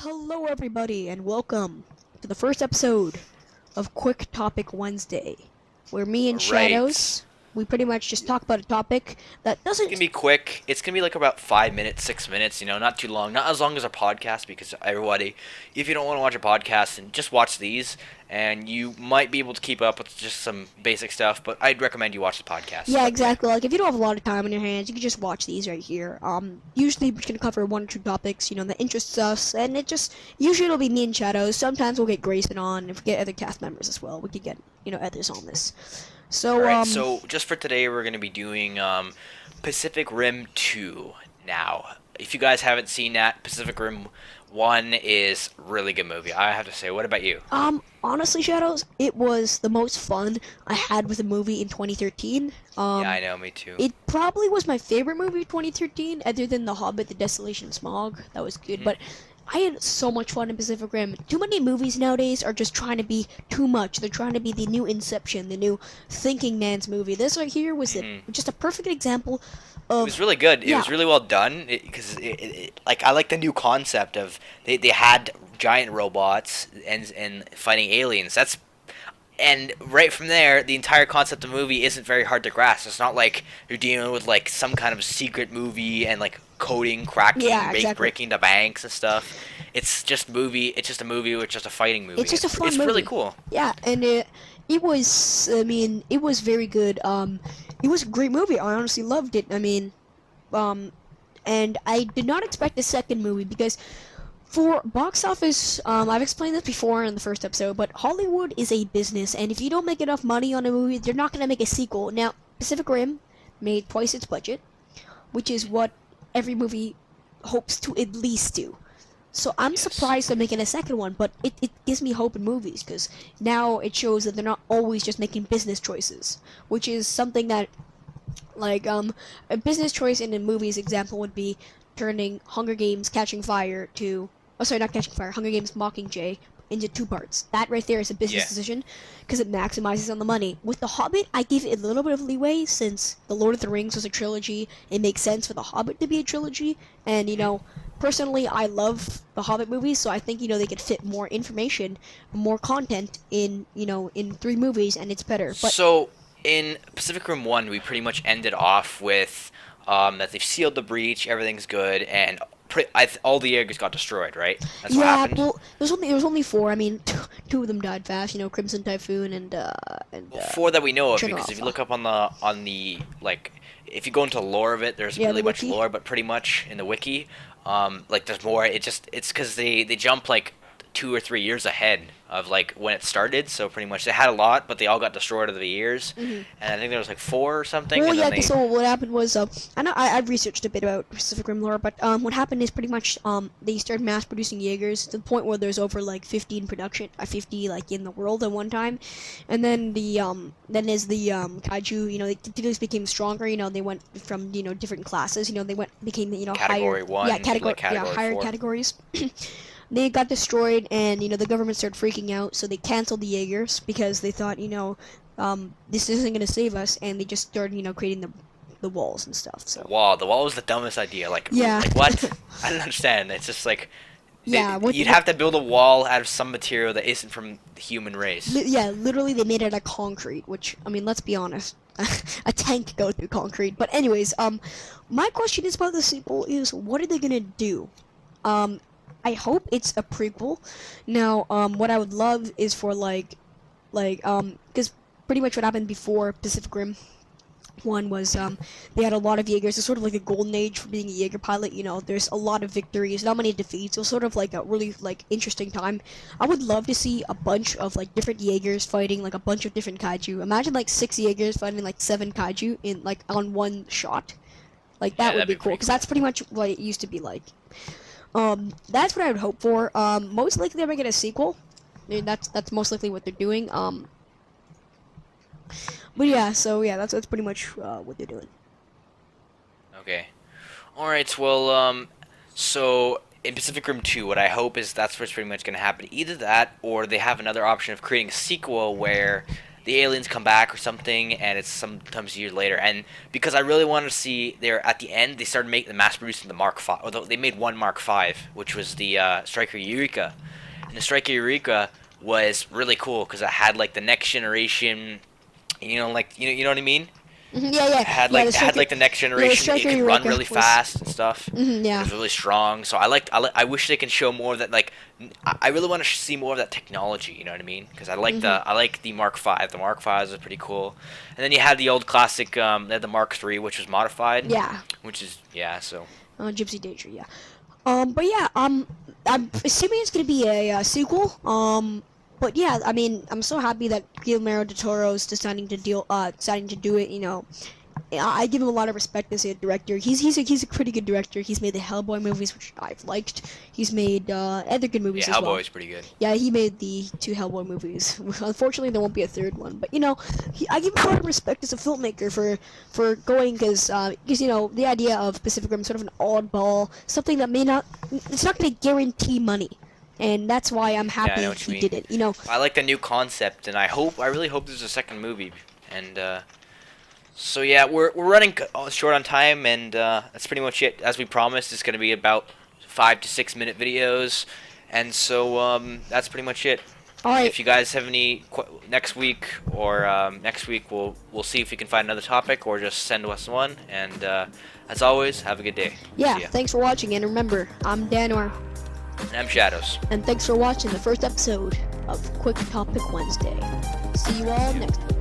Hello, everybody, and welcome to the first episode of Quick Topic Wednesday, where me and Right. Shadows, we pretty much just talk about a topic that It's gonna doesn't. be quick. It's gonna be like about 5 minutes, 6 minutes. Not too long. Not as long as our podcast, because everybody, if you don't want to watch a podcast, and just watch these, and you might be able to keep up with just some basic stuff. But I'd recommend you watch the podcast. Yeah, But yeah, exactly. Like, if you don't have a lot of time on your hands, you can just watch these right here. Usually we're just gonna cover one or two topics, that interests us, and usually it'll be me and Shadows. Sometimes we'll get Grayson on, if we get other cast members as well, we could get, others on this. all So, right. So just for today, we're gonna be doing Pacific Rim 2. Now, if you guys haven't seen that, Pacific Rim 1 is a really good movie. I have to say. What about you? Honestly, Shadows, it was the most fun I had with a movie in 2013. Yeah, I know. Me too. It probably was my favorite movie of 2013, other than The Hobbit, The Desolation of Smaug. That was good, Hmm. but I had so much fun in Pacific Rim. Too many movies nowadays are just trying to be too much. They're trying to be the new Inception, the new Thinking Man's movie. This right here was Hmm. just a perfect example It of, was really good. It yeah, was really well done because like I like the new concept of they had giant robots and fighting aliens. That's and right from there, the entire concept of the movie isn't very hard to grasp. It's not like you're dealing with like some kind of secret movie and like coding, cracking, yeah, exactly. breaking the banks and stuff. It's just movie. It's just a movie. It's just a fighting It's movie. just a fun It's really movie. cool. Yeah, and it was. I mean, it was very good. It was a great movie. I honestly loved it. I mean, um, and I did not expect a second movie because for box office, I've explained this before in the first episode, but Hollywood is a business, and if you don't make enough money on a movie, they're not gonna make a sequel. Now, Pacific Rim made twice its budget, which is what every movie hopes to at least do. So I'm Yes. surprised they're making a second one, but it gives me hope in movies because now it shows that they're not always just making business choices, which is something that, like, a business choice in a movie's example would be turning Hunger Games Catching Fire to, oh sorry, not Catching Fire, Hunger Games Mockingjay into two parts. That right there is a business Yeah. decision because it maximizes on the money. With The Hobbit, I give it a little bit of leeway since The Lord of the Rings was a trilogy. It makes sense for The Hobbit to be a trilogy, and Mhm. personally, I love the Hobbit movies, so I think they could fit more information, more content in three movies, and it's better. But So in Pacific Rim 1, we pretty much ended off with that they've sealed the breach, everything's good, and all the Jaegers got destroyed, right? That's what yeah, happened. well, there was only four. I mean, two of them died fast. Crimson Typhoon and Well, four that we know of, Channel because if you Alpha. look up on the like, if you go into the lore of it, there isn't Yeah, the really much wiki. lore, but pretty much in the wiki, like there's more. It's because they jump like 2 or 3 years ahead of like when it started. So pretty much they had a lot, but they all got destroyed over the years. hmm And I think there was like four or something, Well, and yeah, then because they so what happened was, I know I've researched a bit about Pacific Rim lore, but what happened is pretty much they started mass producing Jaegers to the point where there's over like 50 in production, 50 like in the world at one time, and then as the kaiju, they continuously became stronger. They went from different classes. They became higher, category yeah, one to category, like yeah, category higher four. categories. They got destroyed, and the government started freaking out, so they canceled the Jaegers because they thought this isn't gonna save us, and they just started creating the walls and stuff. The So wall. The wall was the dumbest idea. yeah, Like what? I don't understand. It's just like yeah. you'd have to build a wall out of some material that isn't from the human race. Yeah, literally they made it out of concrete, which I mean, let's be honest, a tank go through concrete. But anyways, my question is about the sequel is what are they gonna do? Um, I hope it's a prequel. Now, what I would love is for because pretty much what happened before Pacific Rim one was they had a lot of Jaegers. It's sort of like a golden age for being a Jaeger pilot. There's a lot of victories, not many defeats. It was sort of like a really like interesting time. I would love to see a bunch of like different Jaegers fighting like a bunch of different kaiju. Imagine like six Jaegers fighting like seven kaiju in like on one shot. Like Yeah, that would that'd be be cool pretty because cool. that's pretty much what it used to be like. That's what I would hope for. Most likely they're gonna get a sequel. I mean, that's most likely what they're doing. But yeah, so yeah, that's pretty much what they're doing. Okay. All right. Well, so in Pacific Rim 2, what I hope is that's what's pretty much going to happen. Either that, or they have another option of creating a sequel where the aliens come back or something, and it's sometimes years later. And because I really wanted to see, there at the end they started making the mass producing the Mark V. Although they made one Mark V, which was the Striker Eureka, and the Striker Eureka was really cool because it had like the next generation. Like you know what I mean. Yeah. It had yeah, like the next generation. It Striker could run Eureka really was- fast and stuff. Yeah. It was really strong. So I wish they could show more of that. Like I really want to see more of that technology. You know what I mean? Because I like the Mark V. The Mark Vs are pretty cool. And then you had the old classic. They had the Mark III, which was modified. Yeah. Which is So Gypsy Danger, yeah. But yeah, I'm assuming it's gonna be a sequel. But yeah, I mean, I'm so happy that Guillermo del Toro's deciding to do it. I give him a lot of respect as a director. He's a pretty good director. He's made the Hellboy movies, which I've liked. He's made other good movies as well. Hellboy's pretty good. Yeah, he made the 2 Hellboy movies. Unfortunately, there won't be a third one. But I give him a lot of respect as a filmmaker for going because the idea of Pacific Rim is sort of an oddball, something that it's not going to guarantee money. And that's why I'm happy he did it. I like the new concept, and I really hope there's a second movie. And so yeah, we're running short on time, and that's pretty much it. As we promised, it's going to be about 5 to 6 minute videos, and so that's pretty much it. All right. If you guys have any next week, we'll see if we can find another topic, or just send us one. And as always, have a good day. Yeah, See ya. thanks for watching, and remember, I'm Danor. And I'm Shadows. And thanks for watching the first episode of Quick Topic Wednesday. See you all next week.